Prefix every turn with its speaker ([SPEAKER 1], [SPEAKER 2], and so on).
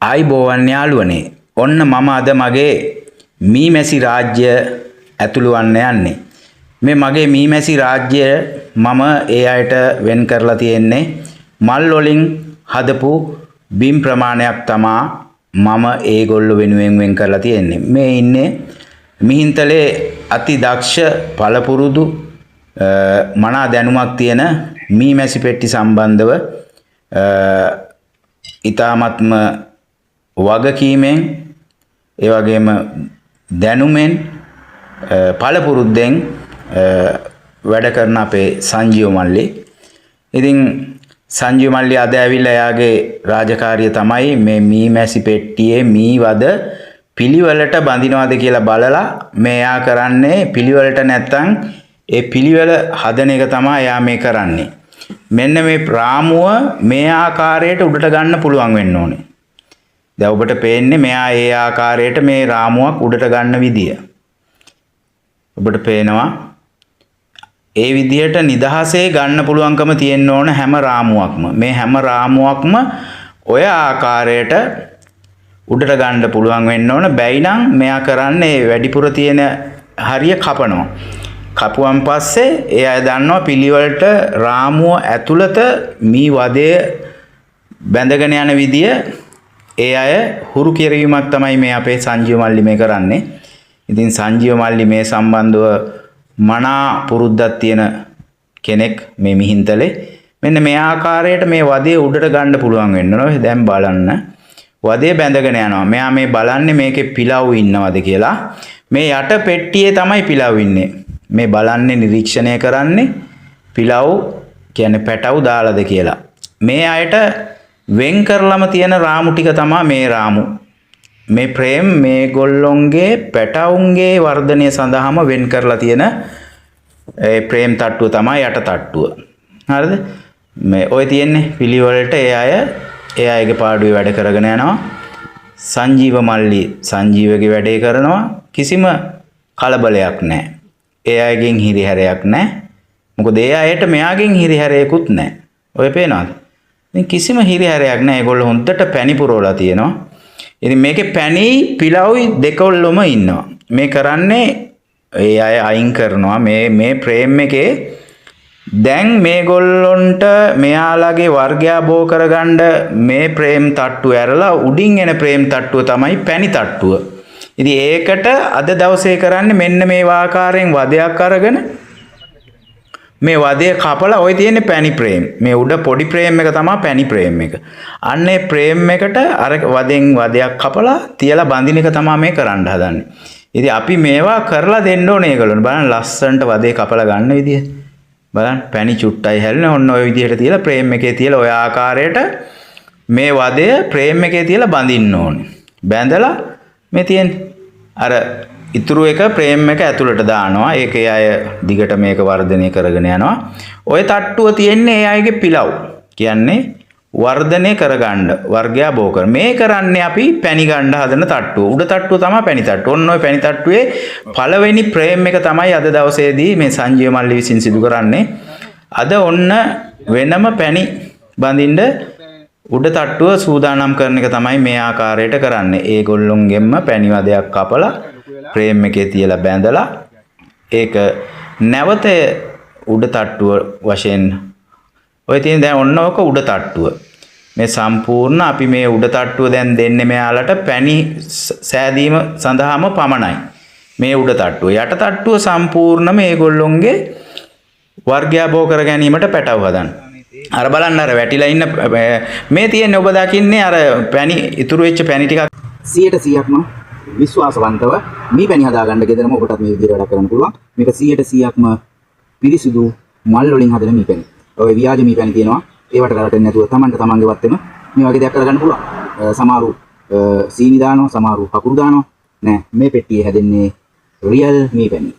[SPEAKER 1] ආයිබෝවන් යාළුවනේ. ඔන්න මම අද මගේ මීමැසි රාජ්‍ය ඇතුළු වන්න යන්නේ. මේ මගේ මීමැසි රාජ්‍ය මම ඒ අයට වෙන් කරලා තියෙන්නේ මල් වලින් හදපු බිම් ප්‍රමාණයක් තමා මම ඒගොල්ලෝ වෙනුවෙන් වෙන් කරලා තියෙන්නේ. මේ ඉන්නේ මිහින්තලේ අති දක්ෂ පළපුරුදු මනා දැනුමක් තියෙන මීමැසි පෙට්ටි සම්බන්ධව ඊ타මත්ම වගකීමෙන් ඒ වගේම දැනුමෙන් පළපුරුද්දෙන් වැඩ කරන අපේ සංජීව මල්ලි. ඉතින් සංජීව මල්ලි අද ඇවිල්ලා එයාගේ රාජකාරිය තමයි මේ මීමැසි පෙට්ටියේ මීවද පිළිවෙලට බඳිනවද කියලා බලලා මේ එයා කරන්නේ පිළිවෙලට නැත්තම් ඒ පිළිවෙල හදන එක තමයි එයා මේ කරන්නේ. මෙන්න මේ රාමුව මේ ආකාරයට උඩට ගන්න පුළුවන් වෙන්න ඕනේ. දැන් ඔබට පේන්නේ මෙයා ඒ ආකාරයට මේ රාමුවක් උඩට ගන්න විදිය. ඔබට පේනවා ඒ විදියට නිදහසේ ගන්න පුළුවන්කම තියෙන්න ඕන හැම රාමුවක්ම. මේ හැම රාමුවක්ම ඔය ආකාරයට උඩට ගන්න පුළුවන් වෙන්න ඕන. බැයි නම් මෙයා කරන්නේ වැඩිපුර තියෙන හරිය කපනවා. කපුවන් පස්සේ ඒ අය දන්නවා පිළිවෙලට රාමුව ඇතුළත මී වදය බැඳගෙන යන විදිය ඒ අය හුරු කිරීමක් තමයි මේ අපේ සංජීව මල්ලි මේ කරන්නේ. ඉතින් සංජීව මල්ලි මේ සම්බන්ධව මනා පුරුද්දක් තියෙන කෙනෙක් මේ මිහින්තලේ. මෙන්න මේ ආකාරයට මේ වදේ උඩට ගන්න පුළුවන් වෙන්න ඕනේ. දැන් බලන්න. වදේ බැඳගෙන යනවා. මෙයා මේ බලන්නේ මේකේ පිලව් ඉන්නවද කියලා. මේ යට පෙට්ටියේ තමයි පිලව් ඉන්නේ. මේ බලන්නේ නිරීක්ෂණය කරන්නේ පිලව් කියන්නේ පැටව් දාලාද කියලා. මේ අයට වෙන් කරලම තියෙන රාමු ටික තමයි මේ රාමු. මේ ප්‍රේම් මේගොල්ලොන්ගේ පැටවුන්ගේ වර්ධනය සඳහාම වෙන් කරලා තියෙන ඒ ප්‍රේම් තට්ටුව තමයි යට තට්ටුව. හරිද? මේ ඔය තියෙන්නේ පිළිවෙලට ඒ අයගේ පාඩුවේ වැඩ කරගෙන යනවා. සංජීව මල්ලි සංජීවගේ වැඩේ කරනවා. කිසිම කලබලයක් නැහැ. ඒ අයගෙන් හිරිහැරයක් නැහැ. මොකද ඒ අයට මෙයාගෙන් හිරිහැරයකුත් නැහැ. ඔය පේනවද? ඉතින් කිසිම හිරිහැරයක් නැහැ. ඒගොල්ලෝ හොඳට පැණි පුරවලා තියෙනවා. ඉතින් මේකේ පැණි පිලව්යි දෙකොල්ලොම ඉන්නවා. මේ කරන්නේ ඒ අය අයින් කරනවා මේ ප්‍රේම් එකේ දැන් මේගොල්ලොන්ට මෙයාලගේ වර්ගයා බෝ කරගන්න මේ ප්‍රේම් තට්ටුව ඇරලා උඩින් එන ප්‍රේම් තට්ටුව තමයි පැණි තට්ටුව. ඉතින් ඒකට අද දවසේ කරන්නේ මෙන්න මේ ආකාරයෙන් වදයක් අරගෙන මේ වදය කපලා ඔය තියෙන්නේ පැණි ප්‍රේම්. මේ උඩ පොඩි ප්‍රේම් එක තමයි පැණි ප්‍රේම් එක. අන්න ඒ ප්‍රේම් එකට අර වදෙන් වදයක් කපලා තියලා බඳින එක තමයි මේ කරන්න හදන්නේ. ඉතින් අපි මේවා කරලා දෙන්න ඕනේ ඒගොල්ලොන්ට. බලන්න ලස්සනට වදේ කපලා ගන්න විදිය. බලන්න පැණි චුට්ටයි හැලෙන ඔන්න ඔය විදිහට තියලා ප්‍රේම් එකේ තියලා ඔය ආකාරයට මේ වදය ප්‍රේම් එකේ තියලා බඳින්න ඕනේ. බැඳලා මේ තියෙන්නේ අර ඉතුරු එක ප්‍රේම් එක ඇතුළට දානවා. ඒකේ අය දිගට මේක වර්ධනය කරගෙන යනවා. ඔය තට්ටුව තියෙන්නේ ඒ අයගේ පිලව්. කියන්නේ වර්ධනය කරගන්න වර්ගයා බෝ කර. මේ කරන්නේ අපි පැණි ගන්න හදන තට්ටුව. උඩ තට්ටුව තමයි පැණි තට්ටුව. ඔන්න ඔය පැණි තට්ටුවේ පළවෙනි ප්‍රේම් එක තමයි අද දවසේදී මේ සංජීව මල්ලි විසින් සිදු කරන්නේ. අද ඔන්න වෙනම පැණි බඳින්න උඩ තට්ටුව සූදානම් කරන එක තමයි මේ ආකාරයට කරන්නේ. ඒගොල්ලොන්ගෙන්ම පැණි වදයක් කපලා ප්‍රේම් එකේ තියලා බැඳලා ඒක නැවත උඩ තට්ටුව වශයෙන් ඔය තියෙන දැන් ඔන්න ඔක උඩ තට්ටුව. මේ සම්පූර්ණ අපි මේ උඩ තට්ටුව දැන් දෙන්නේ මෙයාලට පැණි සෑදීම සඳහාම පමණයි. මේ උඩ තට්ටුව. යට තට්ටුව සම්පූර්ණ මේගොල්ලොන්ගේ වර්ගයා බෝ කර ගැනීමට පැටව හදන්න. අර බලන්න අර වැටිලා ඉන්න මේ තියෙන්නේ ඔබ දකින්නේ අර පැණි ඉතුරු වෙච්ච පැණි ටිකක්
[SPEAKER 2] 100%ක්ම විශ්වාසවන්තව මේ පැණි හදාගන්න ගෙදරම ඔබටත් මේ විදිහට වැඩ කරන්න පුළුවන්. මේක 100%ක්ම පිරිසිදු මල් වලින් හදන මේ පැණි. ඔය ව්‍යාජ මේ පැණි තියෙනවා. ඒවට කරටෙන්නේ නැතුව තමන්ට තමන්ගේ වත්තේම මේ වගේ දෙයක් කරගන්න පුළුවන්. සමහරු සීනි දානවා, සමහරු කකුරු දානවා. නෑ මේ පෙට්ටියේ හැදෙන්නේ රියල් මේ පැණි.